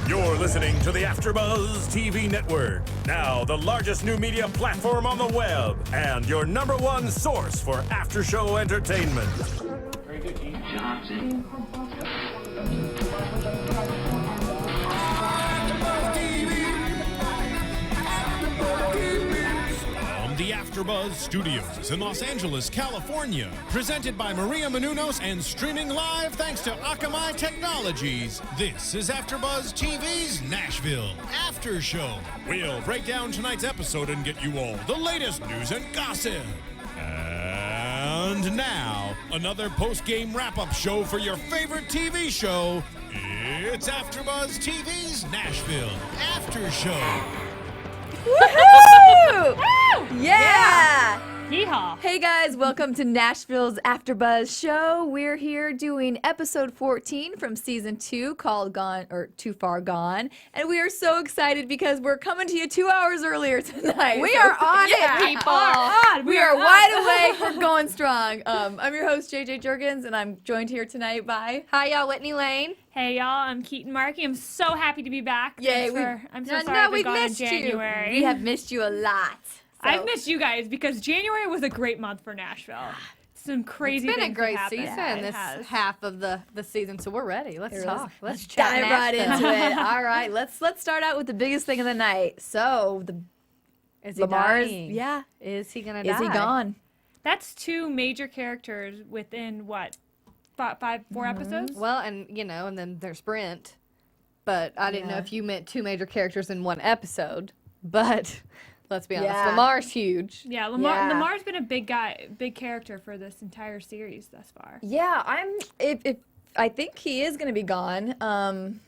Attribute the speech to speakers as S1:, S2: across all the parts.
S1: You're listening to the AfterBuzz TV Network, now the largest new media platform on the web, and your number one source for after-show entertainment.
S2: Very good, Keith Johnson.
S3: From the AfterBuzz Studios in Los Angeles, California, presented by Maria Menounos and streaming live thanks to Akamai Technologies. This is AfterBuzz TV's Nashville After Show. We'll break down tonight's episode and get you all the latest news and gossip. And now, another post-game wrap-up show for your favorite TV show. It's AfterBuzz TV's Nashville After Show.
S4: Woohoo! Yeah!
S5: Yeehaw!
S4: Hey guys, welcome to Nashville's AfterBuzz show. We're here doing episode 14 from season 2 called Gone or Too Far Gone, and we are so excited because we're coming to you 2 hours earlier tonight. We are on it, people. We are wide awake. We're going strong. I'm your host JJ Jurgens, and I'm joined here tonight by
S6: Hi, y'all. Whitney Lane.
S5: Hey y'all, I'm Keaton Markey. I'm so happy to be back.
S4: Yay,
S5: I'm so sorry I've been gone in
S6: missed you.
S5: January.
S4: We have missed you a lot. So.
S5: I've missed you guys because January was a great month for Nashville. Some crazy
S6: It's been a
S5: things
S6: great
S5: happened.
S6: season,
S5: Yeah, it
S6: this
S5: has.
S6: half of the season, so we're ready. Let's
S4: Here
S6: talk.
S4: it is.
S6: Let's chat
S4: Dive right
S6: Nashville.
S4: into it. All right, let's start out with the biggest thing of the night. So the
S6: Is he
S4: Lamar's,
S6: dying?
S4: yeah,
S6: Is he gonna die?
S4: is he gone?
S5: That's two major characters within what, four episodes?
S6: Well, and and then there's Brent, but I didn't know if you meant two major characters in one episode. But let's be honest,
S4: Yeah.
S6: Lamar's huge.
S5: Yeah,
S4: Yeah.
S5: Lamar's been a big character for this entire series thus far.
S4: Yeah, if I think he is going to be gone.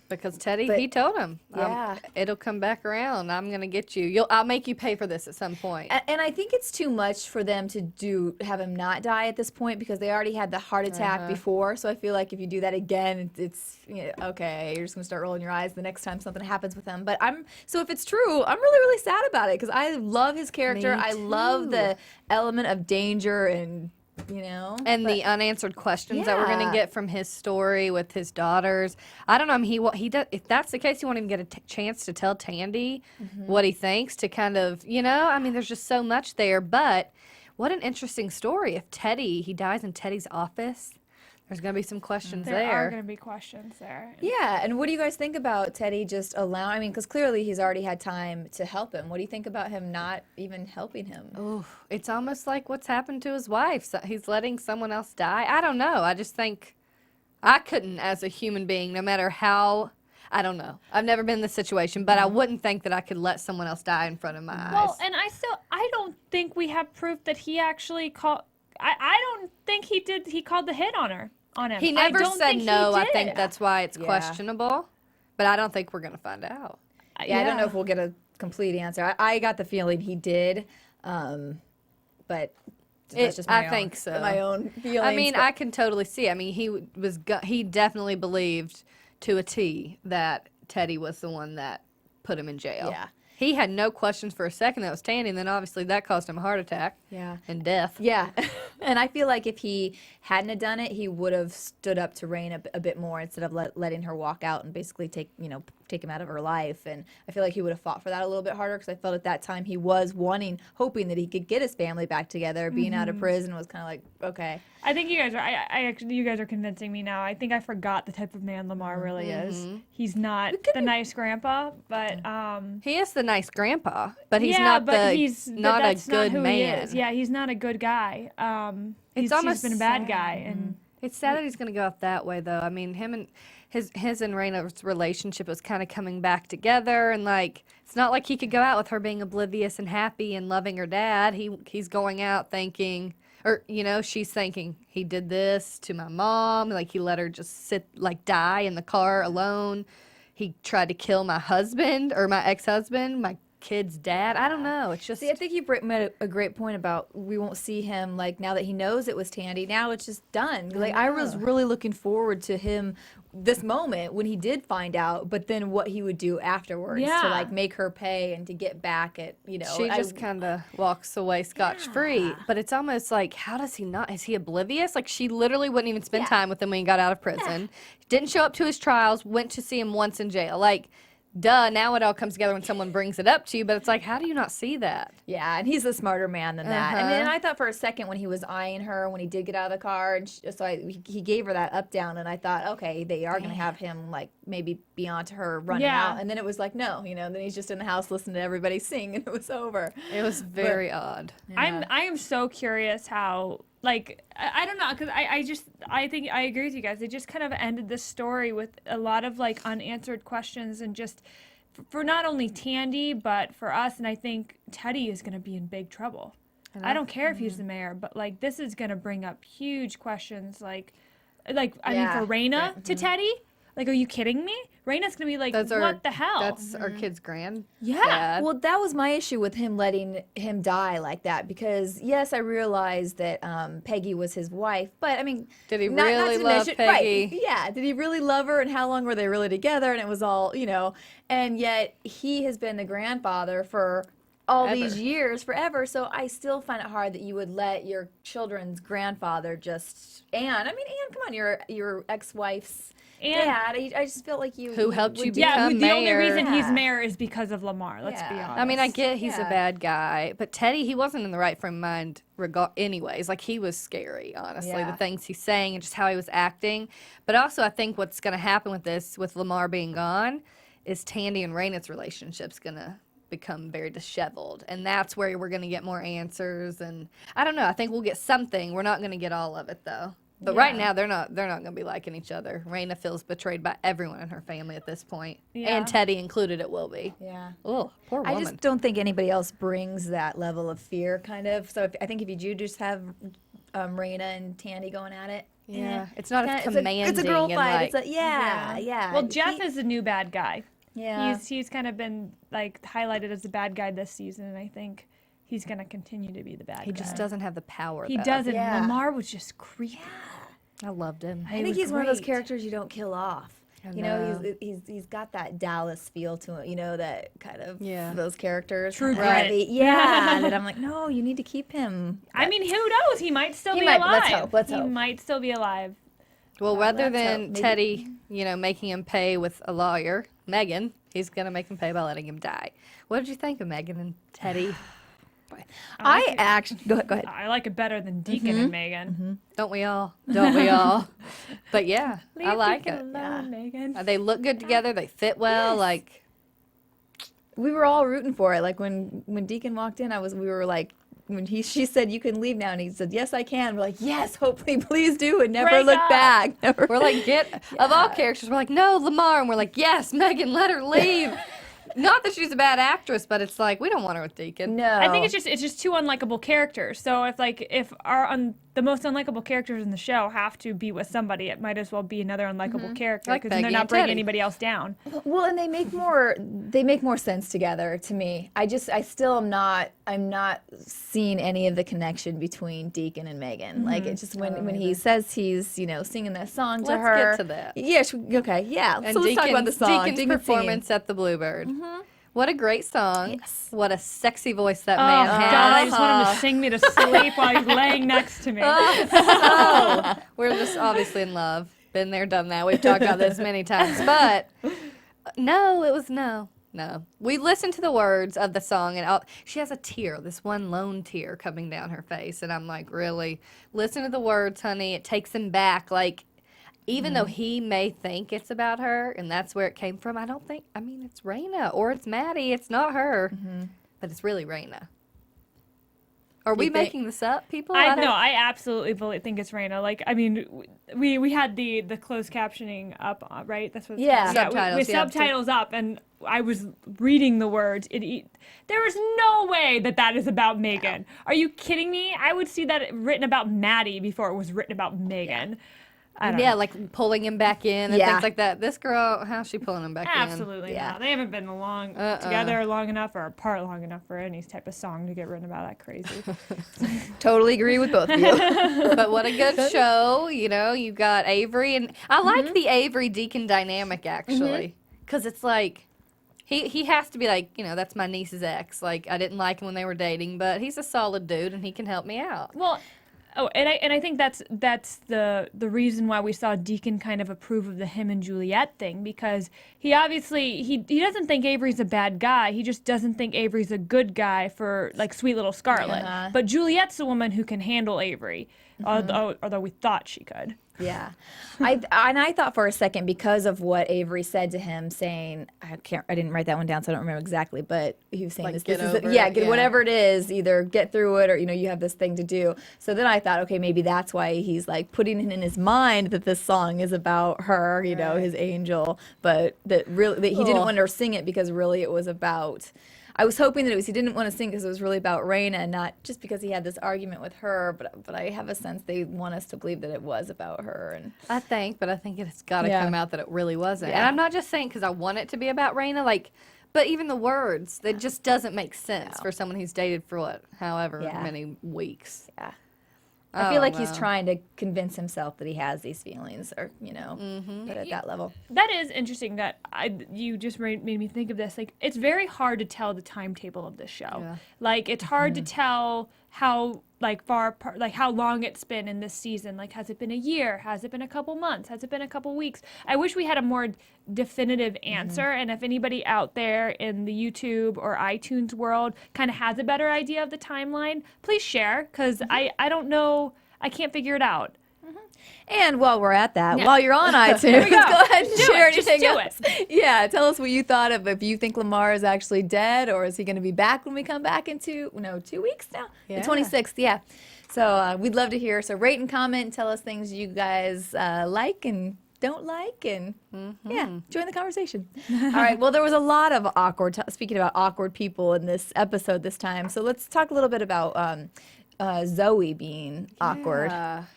S6: Because Teddy,
S4: But-
S6: he told him,
S4: Yeah.
S6: it'll come back around. I'm gonna get you. I'll make you pay for this at some point.
S4: And I think it's too much for them to have him not die at this point because they already had the heart attack before. So I feel like if you do that again, it's okay. You're just gonna start rolling your eyes the next time something happens with him. But so if it's true, I'm really sad about it because I love his character.
S6: Me
S4: I love
S6: too.
S4: the element of danger and
S6: And
S4: but-
S6: the unanswered questions that we're
S4: Yeah.
S6: going to get from his story with his daughters. I don't know. He does. If that's the case, you want him to get a chance to tell Tandy what he thinks to kind of, there's just so much there. But what an interesting story. If he dies in Teddy's office, there's going to be some questions
S5: There are
S6: there.
S5: going to be questions there.
S4: Yeah, and what do you guys think about Teddy just allowing, because clearly he's already had time to help him. What do you think about him not even helping him?
S6: Ooh, it's almost like what's happened to his wife. So he's letting someone else die. I don't know. I just think I couldn't as a human being, no matter how. I don't know. I've never been in this situation, but I wouldn't think that I could let someone else die in front of my eyes.
S5: Well, and I don't think we have proof that he actually called. I don't think he did. He called the hit on him.
S6: He
S5: I
S6: never
S5: don't
S6: said
S5: think he
S6: no. I
S5: did.
S6: think that's why it's
S4: Yeah.
S6: questionable. But I don't think we're going to find out.
S4: Yeah, I don't know if we'll get a complete answer. I got the feeling he did, but that's just
S6: I think so.
S4: my own feelings.
S6: I mean,
S4: but-
S6: I can totally see. I mean, he definitely believed to a T that Teddy was the one that put him in jail.
S4: Yeah.
S6: He had no questions for a second that was Tandy, and then obviously that caused him a heart attack
S4: Yeah.
S6: and death.
S4: Yeah, and I feel like if he hadn't have done it, he would have stood up to Rain a bit more instead of letting her walk out and basically take him out of her life. And I feel like he would have fought for that a little bit harder because I felt at that time he was hoping that he could get his family back together. Being out of prison was kind of like, okay.
S5: I think you guys are. You guys are convincing me now. I think I forgot the type of man Lamar really is. He's not the nice grandpa, but
S6: He is the nice grandpa, but he's
S5: yeah,
S6: not
S5: but
S6: not a
S5: that's
S6: good
S5: not who
S6: man.
S5: He is. Yeah, he's not a good guy. He's
S6: almost
S5: been a bad
S6: sad.
S5: guy, and
S6: It's sad that he's going to go out that way, though. I mean, him and his and Raina's relationship was kind of coming back together, and it's not like he could go out with her being oblivious and happy and loving her dad. He's going out thinking, or she's thinking he did this to my mom, like he let her just die in the car alone. He tried to kill my husband or my ex-husband, my kid's dad. I don't know. It's just
S4: See, I think you made a great point about we won't see him like now that he knows it was Tandy. Now it's just done. Like I was really looking forward to him this moment when he did find out, but then what he would do afterwards to
S5: Yeah.
S4: like make her pay and to get back at
S6: she just kind of walks away scotch-free. But it's almost like, how does he not? Is he oblivious? Like, she literally wouldn't even spend time with him when he got out of prison. Didn't show up to his trials, went to see him once in jail. Like, duh, now it all comes together when someone brings it up to you, but it's like, how do you not see that?
S4: Yeah, and he's a smarter man than that. And then I thought for a second when he was eyeing her when he did get out of the car, and he gave her that up down, and I thought, okay, they are going to have him like maybe be on to her running out, and then it was like no, then he's just in the house listening to everybody sing, and it was over.
S6: It was very odd.
S5: I am so curious how, like, I don't know, because I think I agree with you guys. They just kind of ended this story with a lot of like unanswered questions, and just for not only Tandy but for us. And I think Teddy is going to be in big trouble. I don't care if he's the mayor, but like this is going to bring up huge questions. Like I mean, for Raina to Teddy. Like, are you kidding me? Raina's gonna be like, what the hell?
S6: That's our kid's grand.
S5: Yeah.
S4: Well, that was my issue with him letting him die like that, because yes, I realized that Peggy was his wife, but I mean,
S6: Did he
S4: not
S6: really
S4: to
S6: love
S4: mention-
S6: Peggy?
S4: Right? Yeah. Did he really love her, and how long were they really together? And it was all, and yet he has been the grandfather for all these years, forever. So I still find it hard that you would let your children's grandfather just Anne, come on, your ex-wife's dad. I just feel like you
S6: Who helped you
S4: would do-
S5: Yeah,
S6: become
S5: the only
S6: mayor.
S5: reason he's
S4: Yeah.
S5: mayor is because of Lamar. Let's be
S4: Yeah.
S5: honest.
S6: I mean, I get he's a
S4: Yeah.
S6: bad guy, but Teddy, he wasn't in the right frame of mind anyways. Like, he was scary, honestly,
S4: Yeah.
S6: the things he's saying and just how he was acting. But also, I think what's going to happen with this, with Lamar being gone, is Tandy and Raina's relationship's going to become very disheveled. And that's where we're going to get more answers. And I don't know. I think we'll get something. We're not going to get all of it, though. But right now, they're not going to be liking each other. Raina feels betrayed by everyone in her family at this point.
S5: Yeah.
S6: And Teddy included, it will be.
S4: Yeah.
S6: Oh, poor woman.
S4: I just don't think anybody else brings that level of fear, kind of. So I think if you do just have Raina and Tandy going at it,
S6: Yeah, it's not as
S4: it's
S6: commanding.
S4: it's a girl
S6: and
S4: fight.
S6: like,
S4: Yeah.
S5: Well, Jeff is the new bad guy.
S4: Yeah.
S5: He's kind of been like highlighted as the bad guy this season, and I think he's gonna continue to be the bad guy.
S6: he just doesn't have the power.
S5: He
S6: though.
S5: doesn't.
S4: Yeah.
S5: Lamar was just creepy.
S6: I loved him.
S4: I think he's one of those characters you don't kill off.
S6: know.
S4: He's got that Dallas feel to him. That kind of
S6: Yeah.
S4: those characters.
S5: True
S4: Right.
S5: Grit.
S4: Yeah. That I'm like, no, you need to keep him.
S5: I mean, who knows? He might still
S4: He
S5: be
S4: might.
S5: alive.
S4: Let's
S5: He
S4: hope.
S5: might still be alive.
S6: Well, rather
S4: let's
S6: than
S4: hope. Maybe-
S6: Teddy, making him pay with a lawyer, Megan, he's gonna make him pay by letting him die. What did you think of Megan and Teddy?
S4: I actually go ahead.
S5: I like it better than Deacon and Megan.
S6: Don't we all? Don't we all? But yeah, I like
S5: Deacon
S6: it.
S5: alone, Megan.
S6: They look good together. They fit well. Like,
S4: We were all rooting for it. Like when Deacon walked in, we were like, when she said you can leave now, and he said yes I can. We're like, yes, hopefully, please do, and never
S5: Break
S4: look
S5: up.
S4: back. Never.
S6: we're like, of all characters, we're like, no, Lamar, and we're like, yes, Megan, let her leave. Not that she's a bad actress, but it's like we don't want her with Deacon.
S4: No,
S5: I think it's just two unlikable characters. So if the most unlikable characters in the show have to be with somebody, it might as well be another unlikable character,
S6: Like
S5: because then they're
S6: Peggy
S5: not
S6: and
S5: bringing
S6: Teddy.
S5: anybody else down.
S4: well, and they make more sense together to me. I still am not. I'm not seeing any of the connection between Deacon and Megan. Like it's just when he says he's singing that song to
S6: Let's
S4: her.
S6: get to that.
S4: Yeah. Okay. Yeah.
S6: And
S4: So let's talk about the song.
S6: Deacon's
S4: Deacon's
S6: performance at the Bluebird. What a great song.
S4: Yes.
S6: What a sexy voice that
S5: Oh
S6: man has.
S5: God, I just want him to sing me to sleep while he's laying next to me.
S6: We're just obviously in love. Been there, done that. We've talked about this many times. But no, it was no. We listened to the words of the song, and she has a tear, this one lone tear coming down her face. And I'm like, really? Listen to the words, honey. It takes him back. Like, even though he may think it's about her, and that's where it came from, it's Raina or it's Maddie. It's not her. But it's really Raina. Are we
S4: think-
S6: making this up, people?
S5: I absolutely think it's Raina. Like, I mean, we had the closed captioning up, right? That's what.
S4: Yeah.
S6: Subtitles,
S5: With
S6: yeah.
S5: subtitles up, and I was reading the words. There is no way that is about Megan. Are you kidding me? I would see that written about Maddie before it was written about Megan. I don't
S6: Yeah,
S5: know.
S6: like pulling him back in and
S4: Yeah.
S6: things like that. This girl, how's she pulling him back in?
S5: Absolutely
S4: Yeah.
S5: not. They haven't been together long enough or apart long enough for any type of song to get written about that crazy.
S4: Totally agree with both of you.
S6: But what a good show. You know, you got Avery. And I like the Avery Deacon dynamic, actually. Because it's like, he has to be like, you know, that's my niece's ex. Like, I didn't like him when they were dating, but he's a solid dude and he can help me out.
S5: Well, and I think that's the reason why we saw Deacon kind of approve of the him and Juliet thing, because he obviously he doesn't think Avery's a bad guy. He just doesn't think Avery's a good guy for like sweet little Scarlett.
S4: Uh-huh.
S5: But Juliet's the woman who can handle Avery, although we thought she could.
S4: Yeah, I thought for a second, because of what Avery said to him, saying I didn't write that one down, so I don't remember exactly, but he was saying
S6: Like,
S4: this
S6: get
S4: is
S6: over
S4: yeah,
S6: it,
S4: get
S6: yeah.
S4: whatever it is, either get through it or you have this thing to do. So then I thought, okay, maybe that's why he's like putting it in his mind that this song is about her, his angel, but that he didn't want her to sing it because really it was about. I was hoping that he didn't want to sing because it was really about Raina, not just because he had this argument with her, but I have a sense they want us to believe that it was about her. And
S6: I think it's got to
S4: Yeah.
S6: come out that it really wasn't.
S4: Yeah.
S6: And I'm not just saying because I want it to be about Raina, like, but even the words, it just doesn't make sense for someone who's dated for however
S4: Yeah.
S6: many weeks.
S4: yeah. I feel like he's
S6: know.
S4: trying to convince himself that he has these feelings, or but at that level.
S5: That is interesting that you just made me think of this. Like, it's very hard to tell the timetable of this show.
S6: Yeah.
S5: Like, it's hard to tell how far apart, like how long it's been in this season. Like, has it been a year? Has it been a couple months? Has it been a couple weeks? I wish we had a more definitive answer. And if anybody out there in the YouTube or iTunes world kind of has a better idea of the timeline, please share, because I don't know. I can't figure it out.
S4: And while we're at that, while you're on iTunes,
S5: we go.
S4: go ahead and
S5: Do
S4: share
S5: it. Just
S4: anything
S5: do
S4: else. Yeah, tell us what you thought of if you think Lamar is actually dead, or is he going to be back when we come back in 2 weeks now?
S6: Yeah.
S4: The 26th, yeah. So we'd love to hear. So rate and comment and tell us things you guys like and don't like, and yeah, join the conversation. All right, well, there was a lot of speaking about awkward people in this episode this time, so let's talk a little bit about Zoe being awkward.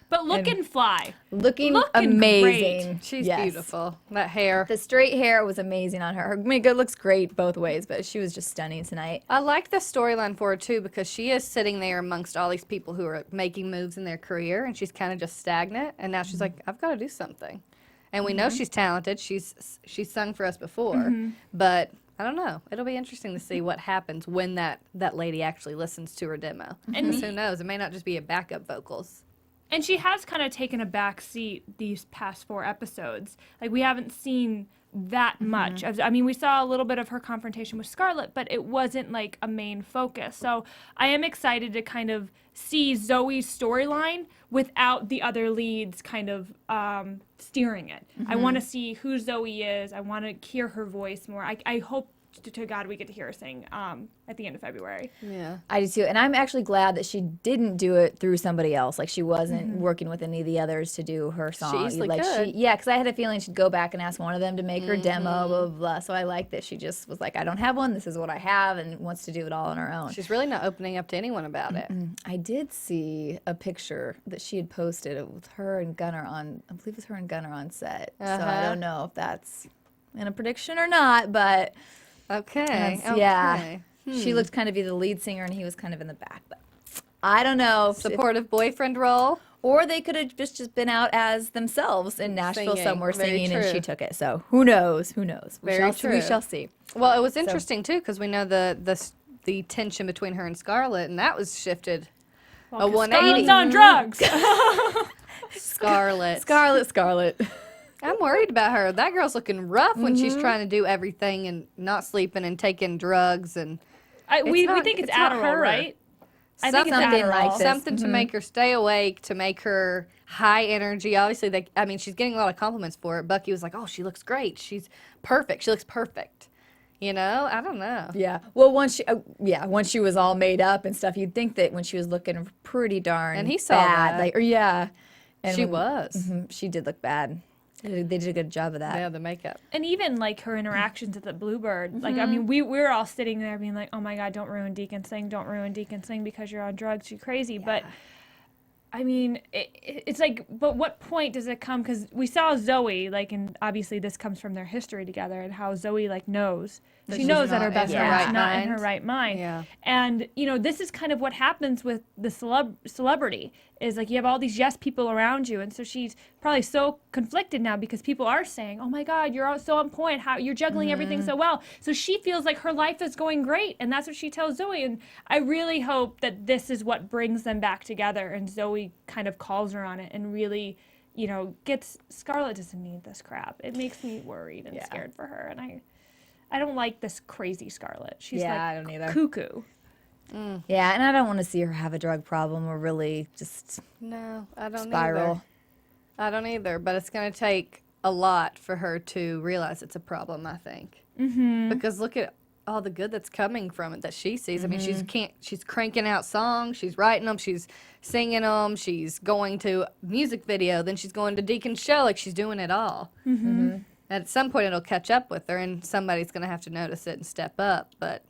S5: But look and fly.
S4: Looking
S5: Looking
S4: amazing.
S5: great.
S6: She's
S4: Yes.
S6: beautiful. That hair.
S4: The straight hair was amazing on her. I mean, it looks great both ways, but she was just stunning tonight.
S6: I like the storyline for her too because she is sitting there amongst all these people who are making moves in their career, and she's kind of just stagnant. And now she's like, I've got to do something. And we know she's talented. She's sung for us before, but I don't know. It'll be interesting to see what happens when that lady actually listens to her demo. And who knows? It may not just be a backup vocals.
S5: And she has kind of taken a back seat these past 4 episodes. Like, we haven't seen that much. I mean, we saw a little bit of her confrontation with Scarlett, but it wasn't like a main focus. So I am excited to kind of see Zoe's storyline without the other leads kind of steering it. I want to see who Zoe is. I want to hear her voice more. I hope to God we get to hear her sing at the end of February.
S6: Yeah.
S4: I do too. And I'm actually glad that she didn't do it through somebody else. Like, she wasn't working with any of the others to do her song.
S6: easily
S4: like
S6: could.
S4: Yeah, because I had a feeling she'd go back and ask one of them to make her demo, blah, blah, blah. So I like that she just was like, I don't have one. This is what I have, and wants to do it all on her own.
S6: She's really not opening up to anyone about it.
S4: I did see a picture that she had posted with her and Gunnar on, I believe it was her and Gunnar on set. So I don't know if that's in a prediction or not, but
S6: Okay.
S4: yeah.
S6: Okay.
S4: She looked kind of be the lead singer and he was kind of in the back. But I don't know.
S6: Supportive boyfriend role.
S4: Or they could have just been out as themselves in Nashville
S6: Singing.
S4: somewhere
S6: Very
S4: singing, and
S6: true.
S4: she took it. So who knows? Who knows? We
S6: Very
S4: shall, We
S6: true.
S4: shall see.
S6: Well, it was interesting too because we know the tension between her and Scarlett, and that was shifted a 180.
S5: Scarlett's on drugs.
S6: Scarlett.
S4: Scarlett.
S6: I'm worried about her. That girl's looking rough when she's trying to do everything and not sleeping and taking drugs and
S5: we
S6: not-
S5: think it's
S6: it's not
S5: Adderall,
S6: her.
S5: right? I think it's
S4: Something
S5: Adderall.
S4: like this.
S6: something to make her stay awake, to make her high energy. Obviously, she's getting a lot of compliments for it. Bucky was like, "Oh, she looks great. She's perfect. She looks perfect." You know, I don't know.
S4: Yeah. Well, once she was all made up and stuff, you'd think that when she was looking pretty darn
S6: And he saw
S4: bad,
S6: that.
S4: And
S6: She
S4: when-
S6: was.
S4: She did look bad. They did a good job of that.
S6: Yeah, the makeup.
S5: And even like her interactions at the Bluebird, like I mean, we were all sitting there being like, "Oh my God, don't ruin Deacon's thing, don't ruin Deacon's thing because you're on drugs, you're crazy." But I mean, it's like, but what point does it come? Because we saw Zoe, like, and obviously this comes from their history together, and how Zoe, like, knows. She
S6: she's
S5: knows that
S6: not
S5: her best
S6: in her
S5: friend's
S6: right
S5: not in
S6: mind.
S5: her right mind.
S6: Yeah.
S5: And, you know, this is kind of what happens with the celebrity, is like you have all these yes people around you. And so she's probably so conflicted now because people are saying, oh my God, you're all so on point. How you're juggling everything so well. So she feels like her life is going great. And that's what she tells Zoe. And I really hope that this is what brings them back together. And Zoe kind of calls her on it and really, you know, gets Scarlett doesn't need this crap. It makes me worried and scared for her. And I don't like this crazy Scarlett. She's
S4: Yeah,
S5: like
S4: I don't either.
S5: cuckoo.
S4: Yeah, and I don't want to see her have a drug problem or really just
S6: No, I don't
S4: spiral.
S6: either. I don't either, but it's going to take a lot for her to realize it's a problem, I think. Mm-hmm. Because look at all the good that's coming from it that she sees. I mean, she's cranking out songs, she's writing them, she's singing them, she's going to music video, then she's going to Deacon's show, like she's doing it all. Mm-hmm. At some point it'll catch up with her and somebody's going to have to notice it and step up, but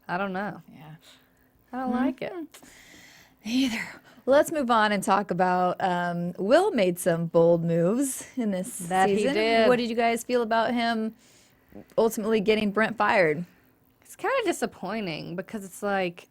S6: I don't know.
S4: Yeah.
S6: I don't like it.
S4: Either. Let's move on and talk about Will made some bold moves in this
S6: That he
S4: season.
S6: did.
S4: What did you guys feel about him ultimately getting Brent fired?
S6: It's kind of disappointing because it's like,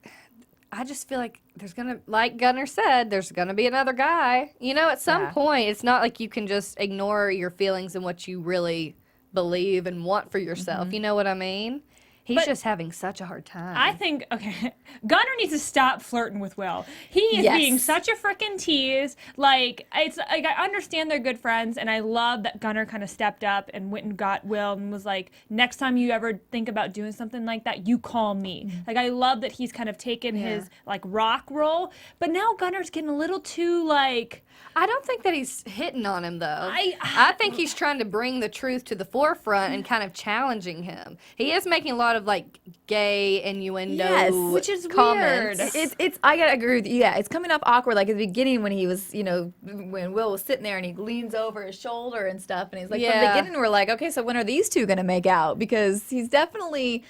S6: I just feel like there's going to, like Gunnar said, there's going to be another guy. You know, at some point, it's not like you can just ignore your feelings and what you really believe and want for yourself. You know what I mean? He's just having such a hard time.
S5: I think, okay, Gunnar needs to stop flirting with Will. He is
S4: Yes.
S5: being such a freaking tease. Like, it's like, I understand they're good friends, and I love that Gunnar kind of stepped up and went and got Will and was like, next time you ever think about doing something like that, you call me. Like, I love that he's kind of taken his, like, rock role. But now Gunnar's getting a little too, like...
S6: I don't think that he's hitting on him, though.
S5: I
S6: think he's trying to bring the truth to the forefront and kind of challenging him. He is making a lot of, like, gay innuendo
S4: Yes,
S5: which is
S6: comments.
S5: weird.
S4: It's I gotta agree with you. Yeah, it's coming off awkward. Like at the beginning when he was, you know, when Will was sitting there and he leans over his shoulder and stuff, and he's like, from the
S6: Yeah.
S4: beginning we're like, okay, so when are these two gonna make out? Because he's definitely.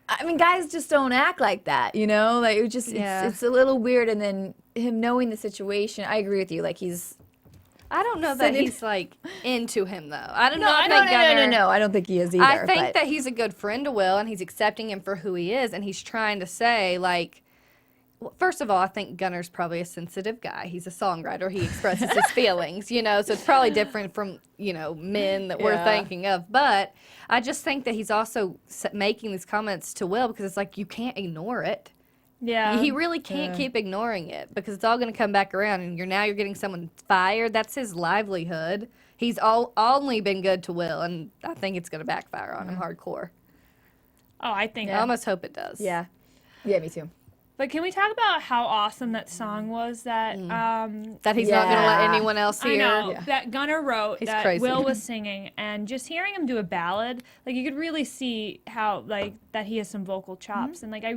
S4: I mean, guys just don't act like that, you know. Like it just,
S6: Yeah.
S4: it's a little weird. And then him knowing the situation, I agree with you. Like he's.
S6: I don't know that
S4: Sitting-
S6: he's, like, into him, though. I don't
S4: No,
S6: know if
S4: no,
S6: Gunnar...
S4: no. I don't think he is either.
S6: I think
S4: but-
S6: that he's a good friend to Will, and he's accepting him for who he is, and he's trying to say, like, well, first of all, I think Gunnar's probably a sensitive guy. He's a songwriter. He expresses his feelings, you know, so it's probably different from, you know, men that we're
S4: Yeah.
S6: thinking of. But I just think that he's also making these comments to Will because it's like you can't ignore it.
S5: Yeah.
S6: He really can't keep ignoring it because it's all going to come back around, and you're getting someone fired. That's his livelihood. He's only been good to Will, and I think it's going to backfire on him hardcore.
S5: Oh, I think...
S6: I almost hope it does.
S4: Yeah. Yeah, me too.
S5: But can we talk about how awesome that song was that
S6: That he's not going to let
S4: Yeah.
S6: anyone else hear.
S5: I know that Gunnar wrote
S6: He's
S5: that
S6: crazy.
S5: Will was singing, and just hearing him do a ballad, like you could really see how like that he has some vocal chops, and like I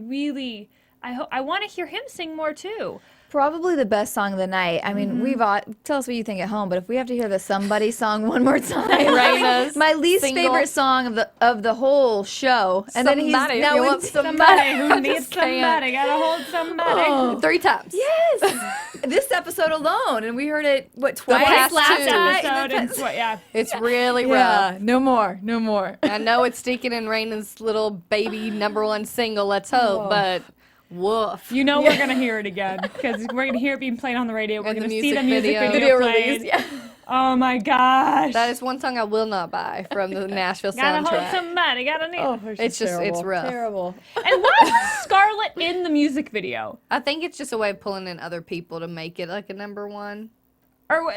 S5: want to hear him sing more too.
S4: Probably the best song of the night. I mean, we've all, tell us what you think at home, but if we have to hear the Somebody song one more time,
S6: Raina's
S4: my least
S6: single.
S4: favorite song of the whole show. And then he's
S6: Somebody,
S4: now
S6: you
S4: we-
S6: want
S5: Somebody who
S6: I
S5: needs
S6: just can't.
S5: somebody, gotta hold somebody.
S6: 3 times.
S4: Yes, this episode alone, and we heard it twice
S6: past
S4: last
S6: two.
S4: time.
S5: Episode and yeah.
S6: It's really
S4: Yeah,
S6: rough.
S4: no more.
S6: I know it's Deacon and Raina's little baby #1 single, let's hope, but woof.
S5: You know we're gonna hear it again because we're gonna hear it being played on the radio. We're
S6: And the
S5: gonna see
S6: music
S5: the music
S6: video.
S5: video,
S4: Video
S5: played.
S4: release, yeah.
S5: Oh my gosh!
S6: That is one song I will not buy from the Nashville
S5: gotta hold
S6: soundtrack.
S5: somebody. Gotta need.
S6: It's just, it's rough.
S4: Terrible.
S5: And why was Scarlett in the music video?
S6: I think it's just a way of pulling in other people to make it like a #1.
S5: Or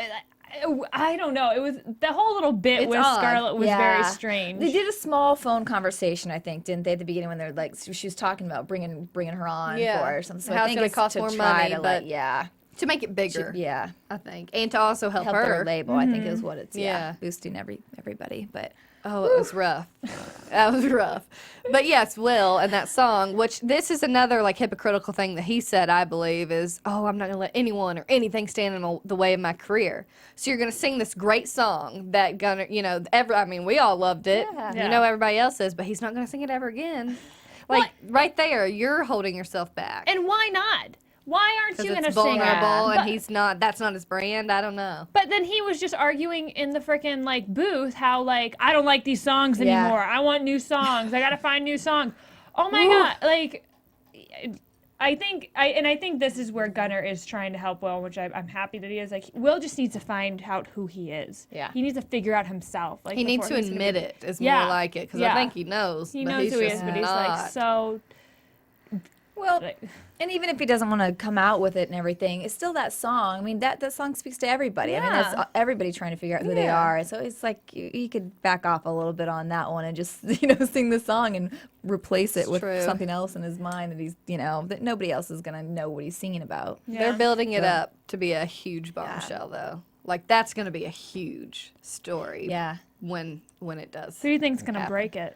S5: I don't know. It was the whole little bit
S6: It's
S5: with
S6: odd.
S5: Scarlett was very strange.
S4: They did a small phone conversation, I think, didn't they, at the beginning when they're like, she was talking about bringing her on
S6: Yeah.
S4: for it or something. So
S6: How
S4: I
S6: it's
S4: think
S6: gonna
S4: it's
S6: cost
S4: to
S6: more
S4: try
S6: money,
S4: to,
S6: but
S4: like, yeah,
S6: To make it bigger,
S4: yeah,
S6: I think. And to also help
S4: help
S6: her.
S4: their label. I think is what it's
S6: Yeah.
S4: boosting everybody. But
S6: Oh, it was rough. That was rough. But yes, Will and that song, which this is another like hypocritical thing that he said, I believe, is, oh, I'm not going to let anyone or anything stand in the way of my career. So you're going to sing this great song that Gunnar, you know, we all loved it.
S5: Yeah.
S6: You know, everybody else is, but he's not going to sing it ever again. Like, right there, you're holding yourself back.
S5: And why not? Why aren't you
S6: Because
S5: gonna
S6: it's
S5: sing it?
S6: vulnerable, and
S5: But-
S6: he's not. That's not his brand. I don't know.
S5: But then he was just arguing in the freaking like booth how like I don't like these songs
S4: Yeah.
S5: anymore. I want new songs. I gotta find new songs. Oh my god! Like, I think this is where Gunnar is trying to help Will, which I'm happy that he is. Like, Will just needs to find out who he is.
S4: Yeah.
S5: He needs to figure out himself. Like,
S6: He needs to
S5: before he's gonna
S6: admit
S5: be-
S6: it. Is
S5: Yeah.
S6: more like it, because
S5: Yeah.
S6: I think he knows.
S5: He
S6: but
S5: knows
S6: he's
S5: who he
S6: just
S5: is, but he's
S6: not.
S5: like so.
S4: Well,
S5: Like,
S4: and even if he doesn't want to come out with it and everything, it's still that song. I mean, that song speaks to everybody. I mean,
S5: Yeah.
S4: that's everybody trying to figure out who they
S6: Yeah.
S4: are. So it's like you could back off a little bit on that one and just sing the song and replace it
S6: It's
S4: with
S6: true.
S4: something else in his mind that he's that nobody else is gonna know what he's singing about.
S6: They're
S5: yeah.
S6: building it up to be a huge bombshell, though. Like, that's going to be a huge story.
S4: Yeah.
S6: When it does.
S5: Who do you think's gonna
S6: happen.
S5: break it?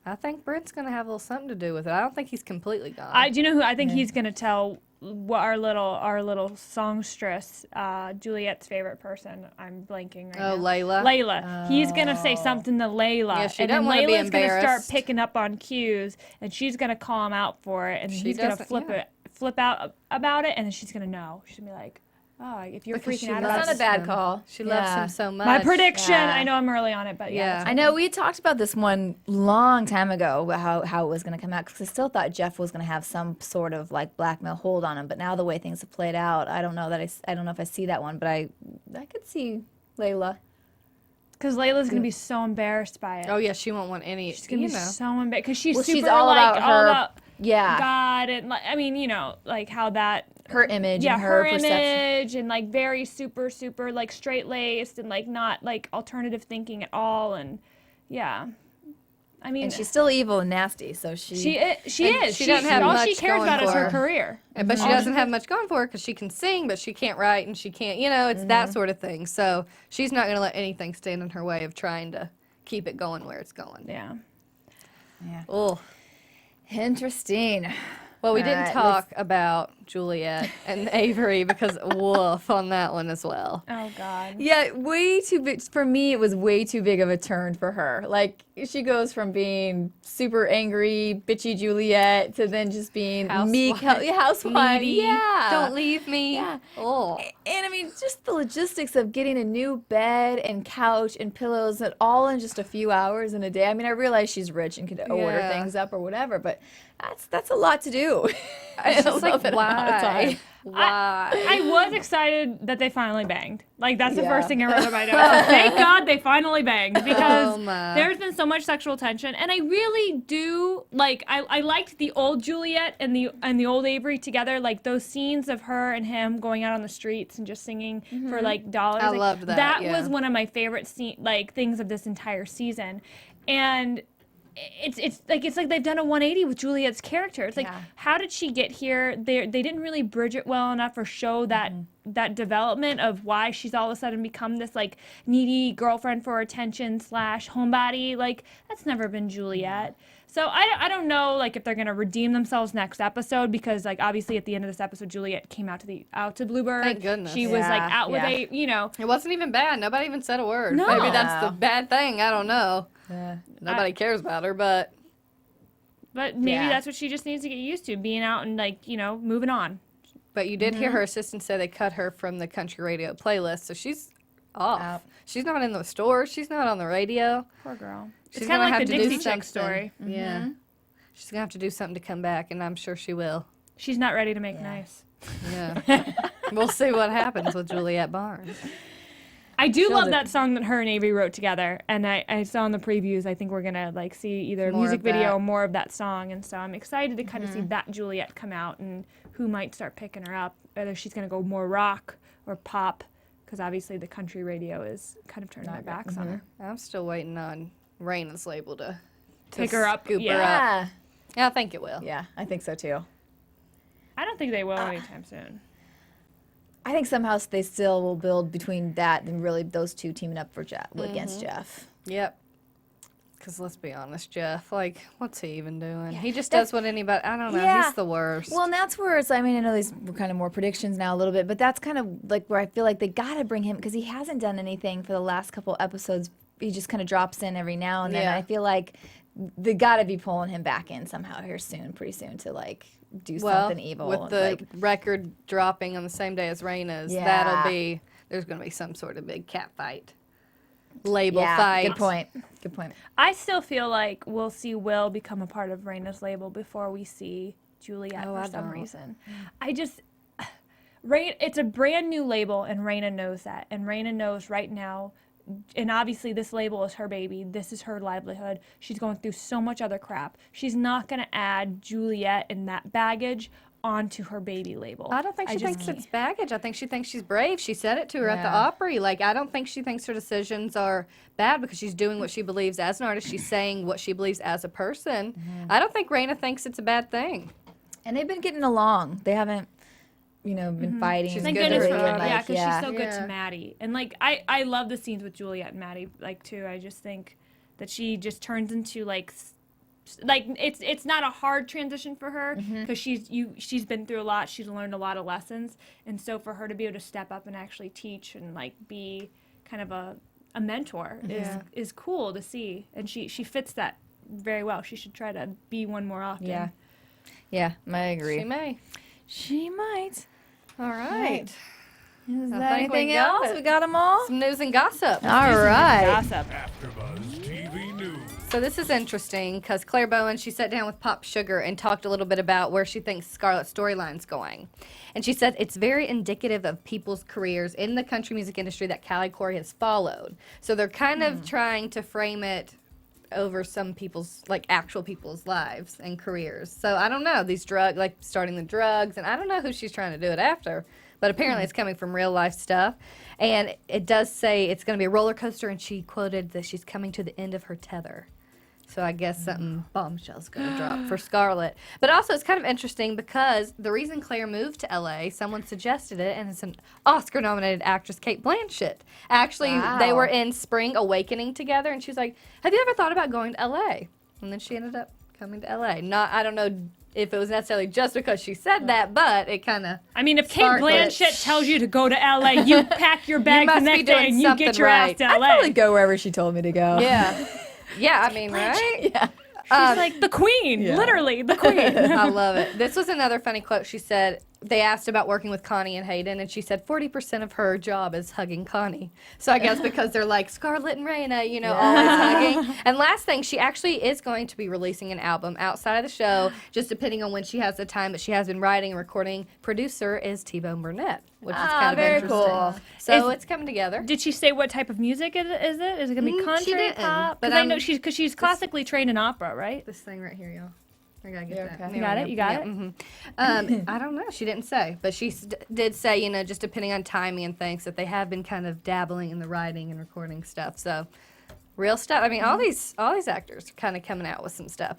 S6: I think Brent's going to have a little something to do with it. I don't think he's completely gone.
S5: Do you know who I think he's gonna tell? What our little songstress, Juliet's favorite person. I'm blanking right now.
S6: Layla.
S5: Layla. He's gonna say something to Layla,
S6: Yeah, she
S5: and then
S6: doesn't wanna be
S5: Layla's gonna start
S6: embarrassed.
S5: picking up on cues, and she's gonna call him out for it, and
S6: She
S5: he's gonna
S6: doesn't- yeah.
S5: flip out about it, and then she's gonna know. She's gonna be like, "Oh, if you're
S6: Because she
S5: freaking out
S6: loves
S5: about
S4: That's not a
S5: this."
S4: bad call.
S6: She loves
S4: Yeah.
S6: him so much.
S5: My prediction.
S4: Yeah.
S5: I know I'm early on it, but yeah.
S6: Yeah.
S4: I know we talked about this one long time ago about how it was going to come out because I still thought Jeff was going to have some sort of like blackmail hold on him. But now the way things have played out, I don't know that I don't know if I see that one, but I could see Layla.
S5: Because Layla's gonna be so embarrassed by it.
S6: Oh, yeah, she won't want any.
S5: She's gonna
S6: you
S5: be
S6: know.
S5: so embarrassed because she's
S4: Well,
S5: super
S4: she's all
S5: like
S4: about
S5: all
S4: her-
S5: about
S4: Yeah,
S5: God and like I mean like how that
S4: her image
S5: yeah
S4: and
S5: her
S4: perception.
S5: image and like very super like straight laced and like not like alternative thinking at all and yeah I mean
S4: And she's still evil and nasty, so
S5: she
S6: And
S5: is
S6: she doesn't have
S5: all she
S6: much
S5: cares
S6: going
S5: about is
S6: for
S5: her
S6: her.
S5: career.
S6: But she doesn't have much going for her because she can sing, but she can't write and she can't, it's that sort of thing. So she's not going to let anything stand in her way of trying to keep it going where it's going.
S5: Yeah.
S6: Oh.
S4: Interesting.
S6: Well, we
S4: All
S6: didn't
S4: right,
S6: talk about Juliet and Avery because woof on that one as well.
S5: Oh God.
S4: Yeah, way too big. For me, it was way too big of a turn for her. Like, she goes from being super angry, bitchy Juliet to then just being meek housewife.
S6: Needy.
S4: Yeah.
S6: Don't leave me.
S4: Yeah.
S6: Oh.
S4: And I mean, just the logistics of getting a new bed and couch and pillows and all in just a few hours in a day. I mean, I realize she's rich and could order
S6: Yeah.
S4: things up or whatever, but that's a lot to do.
S6: It's just
S4: in a
S6: like,
S4: little amount of time.
S6: why? Why?
S5: I was excited that they finally banged. Like that's the
S4: Yeah.
S5: first thing I wrote on my notes. Thank God they finally banged because
S6: Oh, my.
S5: there's been so much sexual tension, and I really do like. I liked the old Juliet and the old Avery together. Like those scenes of her and him going out on the streets and just singing for like dollars.
S6: I
S5: Like,
S6: loved that,
S5: That
S6: yeah.
S5: was one of my favorite things of this entire season, and. It's like they've done a 180 with Juliet's character. It's like,
S4: Yeah.
S5: how did she get here? They didn't really bridge it well enough or show that that development of why she's all of a sudden become this like needy girlfriend for attention / homebody. Like that's never been Juliet. So I don't know like if they're gonna redeem themselves next episode because like obviously at the end of this episode Juliet came out to Bluebird.
S6: Thank goodness.
S5: She was like
S4: Yeah,
S5: out with
S4: yeah.
S6: It wasn't even bad. Nobody even said a word.
S5: No.
S6: Maybe that's the bad thing. I don't know.
S4: Yeah.
S6: Nobody cares about her, but
S5: But maybe
S4: Yeah.
S5: that's what she just needs to get used to, being out and like moving on.
S6: you did hear her assistant say they cut her from the country radio playlist, so she's off.
S4: Out.
S6: She's not in the store. She's not on the radio.
S5: Poor girl.
S6: She's
S5: It's kind
S6: gonna
S5: of like the
S6: have to do
S5: Dixie Chick
S6: something.
S5: story.
S6: Yeah. She's gonna have to do something to come back, and I'm sure she will.
S5: She's not ready to make nice.
S6: Yeah. We'll see what happens with Juliet Barnes.
S5: I do love
S4: do.
S5: that song that her and Avery wrote together, and I saw in the previews. I think we're gonna like see either a
S6: More
S5: music
S6: of
S5: video
S6: that.
S5: or more of that song, and so I'm excited to kind of see that Juliet come out and who might start picking her up. Whether she's gonna go more rock or pop, because obviously the country radio is kind of turning their backs on her.
S6: I'm still waiting on Raina's label to
S5: Pick her up,
S6: scoop her
S5: yeah.
S6: up.
S4: Yeah.
S6: Yeah, I think it will.
S4: Yeah, I think so too.
S5: I don't think they will anytime soon.
S4: I think somehow they still will build between that and really those two teaming up for Jeff against Jeff.
S6: Yep. Because let's be honest, Jeff, like, what's he even doing? He just does what anybody, I don't know,
S4: Yeah.
S6: he's the worst.
S4: Well, and that's where it's. I mean, I know these were kind of more predictions now a little bit, but that's kind of like where I feel like they gotta bring him because he hasn't done anything for the last couple episodes. He just kind of drops in every now and then.
S6: Yeah.
S4: I feel like they gotta be pulling him back in somehow here soon, pretty soon, to like do
S6: Well,
S4: something evil.
S6: with
S4: and,
S6: the
S4: like,
S6: record dropping on the same day as Raina's,
S4: Yeah.
S6: there's going to be some sort of big cat fight. Label
S4: yeah,
S6: fight.
S4: good point. Good point.
S5: I still feel like we'll see Will become a part of Raina's label before we see Juliet
S6: Oh,
S5: for
S6: I
S5: some
S6: don't.
S5: reason. I just it's a brand new label, and Raina knows that. And Raina knows right now, and obviously this label is her baby. This is her livelihood. She's going through so much other crap. She's not going to add Juliet and that baggage onto her baby label.
S6: I don't think she
S5: just
S6: thinks
S5: can't.
S6: it's baggage. I think she thinks she's brave. She said it to her at the
S4: Yeah.
S6: Opry. Like, I don't think she thinks her decisions are bad because she's doing what she believes as an artist. She's saying what she believes as a person. I don't think Raina thinks it's a bad thing.
S4: And they've been getting along. They haven't, been fighting.
S6: She's
S5: Thank
S6: good to
S5: goodness
S6: her.
S5: for her.
S6: Like,
S5: Yeah, because
S4: yeah.
S5: she's so good
S6: Yeah.
S5: to Maddie. And like I love the scenes with Juliet and Maddie like too. I just think that she just turns into like it's not a hard transition for her because she's been through a lot. She's learned a lot of lessons, and so for her to be able to step up and actually teach and like be kind of a mentor is cool to see. And she fits that very well. She should try to be one more often.
S4: Yeah. Yeah, I agree.
S6: She may.
S4: She might.
S6: All right.
S4: Is
S6: I
S4: that
S6: think we
S4: anything
S6: got
S4: else?
S6: it.
S4: We got them all?
S6: Some news and gossip.
S4: All right.
S5: Gossip.
S1: AfterBuzz TV News.
S6: So this is interesting because Claire Bowen, she sat down with Pop Sugar and talked a little bit about where she thinks Scarlett's storyline's going. And she said it's very indicative of people's careers in the country music industry that Callie Corey has followed. So they're kind of trying to frame it over some people's, like actual people's lives and careers. So I don't know, these starting the drugs, and I don't know who she's trying to do it after. But apparently it's coming from real life stuff. And it does say it's going to be a roller coaster, and she quoted that she's coming to the end of her tether. So I guess something bombshell's going to drop for Scarlett. But also it's kind of interesting because the reason Claire moved to LA, someone suggested it, and it's an Oscar-nominated actress, Kate Blanchett. Actually, they were in Spring Awakening together, and she was like, have you ever thought about going to LA? And then she ended up coming to LA. I don't know if it was necessarily just because she said that, but it kind of...
S5: I mean, if Kate
S6: Sparklet.
S5: Blanchett tells you to go to LA, you pack your bags
S6: must
S5: the
S6: be
S5: next day
S6: doing
S5: and you get
S6: something
S5: your
S6: right.
S5: ass to
S4: I'd
S5: LA.
S4: probably go wherever she told me to go.
S6: Yeah. Yeah, I mean, right?
S4: Yeah.
S5: She's like the queen, literally the queen.
S6: I love it. This was another funny quote. She said, they asked about working with Connie and Hayden, and she said 40% of her job is hugging Connie. So I guess because they're like Scarlett and Raina, always hugging. And last thing, she actually is going to be releasing an album outside of the show, just depending on when she has the time, but she has been writing and recording. Producer is T-Bone Burnett, which is kind of
S4: very
S6: interesting.
S4: cool.
S6: So it's coming together.
S5: Did she say what type of music is it? Is it gonna be
S6: She
S5: country,
S6: didn't,
S5: pop?
S6: but
S5: Because I know she's classically trained in opera, right?
S6: This thing right here, y'all. I gotta get that.
S4: okay?
S5: You got it. You got it.
S6: I don't know. She didn't say, but she did say, just depending on timing and things, that they have been kind of dabbling in the writing and recording stuff. So, real stuff. I mean, all these actors are kind of coming out with some stuff.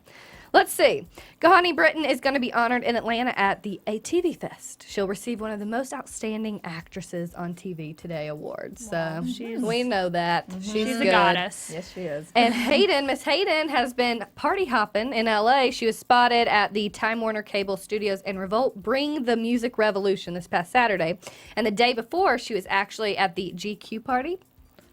S6: Let's see. Gahani Britton is going to be honored in Atlanta at the ATV Fest. She'll receive one of the most outstanding actresses on TV Today awards. So we know that she's
S5: She's a
S6: good.
S5: goddess.
S4: Yes, she is.
S6: And Miss Hayden, has been party hopping in LA. She was spotted at the Time Warner Cable Studios and Revolt Bring the Music Revolution this past Saturday. And the day before, she was actually at the GQ party.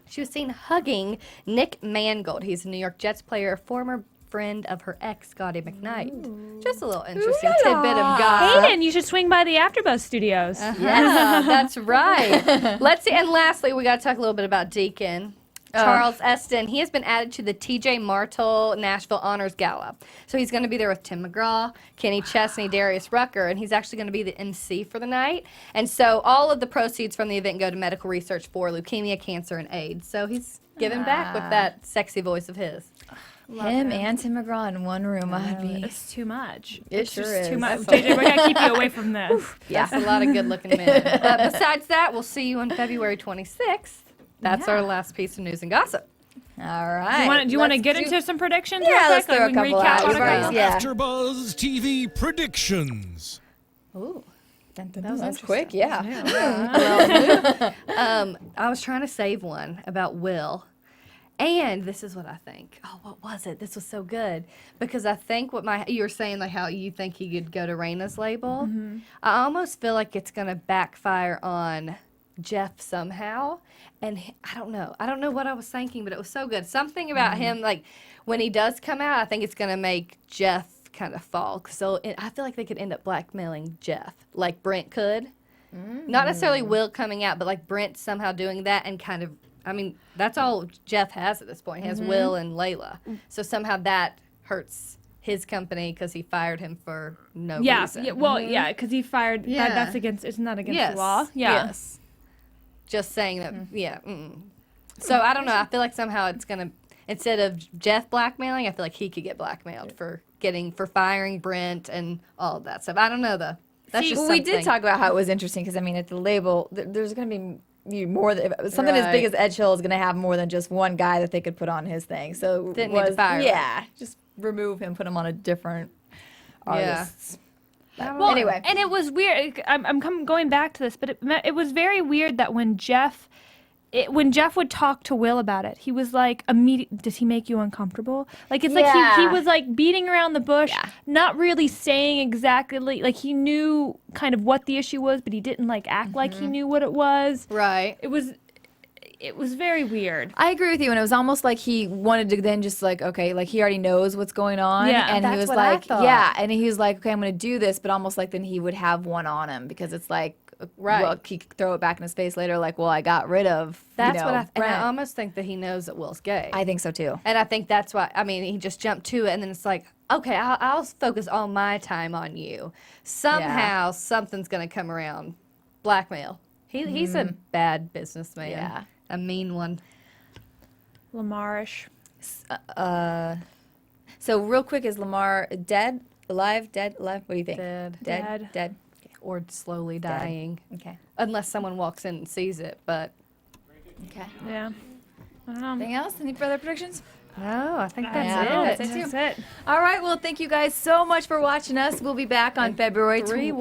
S6: She was seen hugging Nick Mangold. He's a New York Jets player, former friend of her ex, Scotty McKnight. Just a little interesting tidbit of gossip.
S5: Hayden, you should swing by the AfterBuzz Studios.
S6: Yeah, that's right. Let's see. And lastly, we got to talk a little bit about Deacon. Charles Eston, he has been added to the TJ Martel Nashville Honors Gala. So he's going to be there with Tim McGraw, Kenny Chesney, Darius Rucker, and he's actually going to be the MC for the night. And so all of the proceeds from the event go to medical research for leukemia, cancer, and AIDS. So he's giving back with that sexy voice of his.
S4: Him and Tim McGraw in one room. I'd be.
S5: It's too much.
S4: It
S5: It's
S4: sure
S5: just
S4: is.
S5: too much.
S6: That's
S5: JJ, we're gonna keep you away from this.
S6: That's a lot of good-looking men. But besides that, we'll see you on February 26th. That's our last piece of news and gossip.
S4: All right.
S5: Do you want to
S4: let's
S5: get
S4: do-
S5: into some predictions?
S4: Yeah,
S5: real
S4: let's
S5: quick?
S4: throw
S5: Like,
S4: a
S5: we can
S4: couple
S5: recap
S4: out.
S5: what
S4: You've
S5: it
S4: already-
S5: was?
S4: Yeah.
S3: AfterBuzz TV predictions.
S4: Ooh.
S6: was
S4: That's quick, yeah.
S6: I was trying to save one about Will. And this is what I think. Oh, what was it? This was so good. Because I think you were saying, like, how you think he could go to Raina's label. I almost feel like it's going to backfire on Jeff somehow. And I don't know. I don't know what I was thinking, but it was so good. Something about him, like, when he does come out, I think it's going to make Jeff kind of fall. So I feel like they could end up blackmailing Jeff, like Brent could. Not necessarily Will coming out, but like Brent somehow doing that and kind of, I mean, that's all Jeff has at this point. He has Will and Layla. So somehow that hurts his company because he fired him for no reason.
S5: Yeah, well, yeah, because he fired.
S6: Yeah.
S5: That's against. It's not against
S6: Yes.
S5: the law. Yeah.
S6: Yes. Just saying that. Yeah. So I don't know. I feel like somehow it's gonna, instead of Jeff blackmailing, I feel like he could get blackmailed for firing Brent and all of that stuff. I don't know though. That's just
S4: Well, we did
S6: something.
S4: talk about how it was interesting because I mean, at the label, there's going to be more than something as big as Edge Hill is going to have more than just one guy that they could put on his thing. So
S6: Didn't need to fire him.
S4: yeah, just remove him, put him on a different artist.
S5: Well,
S4: anyway,
S5: and it was weird. I'm going back to this, but it was very weird that when Jeff would talk to Will about it, he was like, does he make you uncomfortable? Like, it's like he
S4: Yeah.
S5: was like beating around the bush, not really saying exactly, like he knew kind of what the issue was, but he didn't like act like he knew what it was.
S6: Right.
S5: It was very weird.
S4: I agree with you, and it was almost like he wanted to then just like, okay, like he already knows what's going on,
S5: Yeah.
S4: and he
S6: That's
S4: was
S6: what I
S4: like,
S6: thought.
S4: yeah, and he was like, okay, I'm going to do this, but almost like then he would have one on him because it's like,
S6: Right.
S4: well, he could throw it back in his face later, like, well, I got rid of,
S6: That's
S4: you know,
S6: what and I
S4: Brent.
S6: almost think that he knows that Will's gay.
S4: I think so too.
S6: And I think that's why, I mean, he just jumped to it, and then it's like, okay, I'll focus all my time on you. Somehow, something's going to come around. Blackmail. He's a bad businessman.
S4: Yeah.
S6: A mean one.
S5: Lamarish.
S4: So real quick, is Lamar dead, alive, dead, alive? What do you think?
S6: Dead.
S4: Dead. Dead.
S6: Or slowly dying.
S4: Okay.
S6: Unless someone walks in and sees it, but
S4: Okay.
S5: Yeah. I don't know.
S4: Anything else? Any further predictions?
S6: no, I think that's
S4: Yeah,
S6: it.
S4: that's
S5: That's it.
S4: All right. Well, thank you guys so much for watching us. We'll be back on February
S6: 3
S4: Yeah,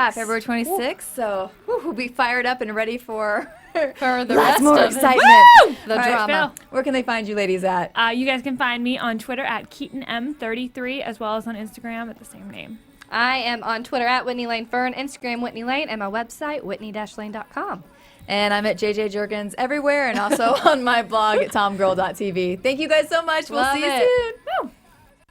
S6: weeks.
S4: February 26th. So we'll be fired up and ready for
S6: For the
S4: lots
S6: rest
S4: more
S6: of
S4: excitement.
S6: the
S4: All right,
S6: drama.
S4: Phil, where can they find you ladies at?
S5: You guys can find me on Twitter at KeatonM33 as well as on Instagram at the same name.
S6: I am on Twitter at Whitney Lane Fern, Instagram Whitney Lane, and my website, whitney-lane.com.
S4: And I'm at JJ Jerkins everywhere and also on my blog at tomgirl.tv. Thank you guys so much. We'll
S6: Love
S4: see you
S6: it.
S4: soon. Woo.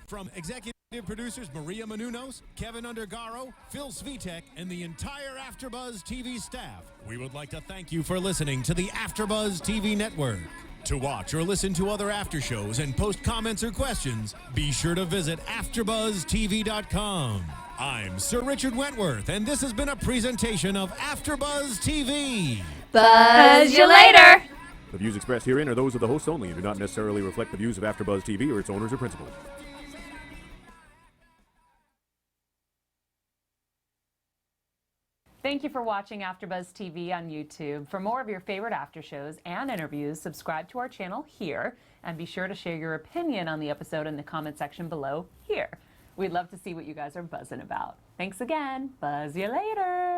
S3: From executive producers Maria Menounos, Kevin Undergaro, Phil Svitek, and the entire AfterBuzz TV staff, we would like to thank you for listening to the AfterBuzz TV network. To watch or listen to other after shows and post comments or questions, be sure to visit AfterBuzzTV.com. I'm Sir Richard Wentworth, and this has been a presentation of AfterBuzz TV.
S4: Buzz you later.
S7: The views expressed herein are those of the hosts only and do not necessarily reflect the views of AfterBuzz TV or its owners or principals.
S8: Thank you for watching AfterBuzz TV on YouTube. For more of your favorite after shows and interviews, subscribe to our channel here, and be sure to share your opinion on the episode in the comment section below here. We'd love to see what you guys are buzzing about. Thanks again. Buzz you later.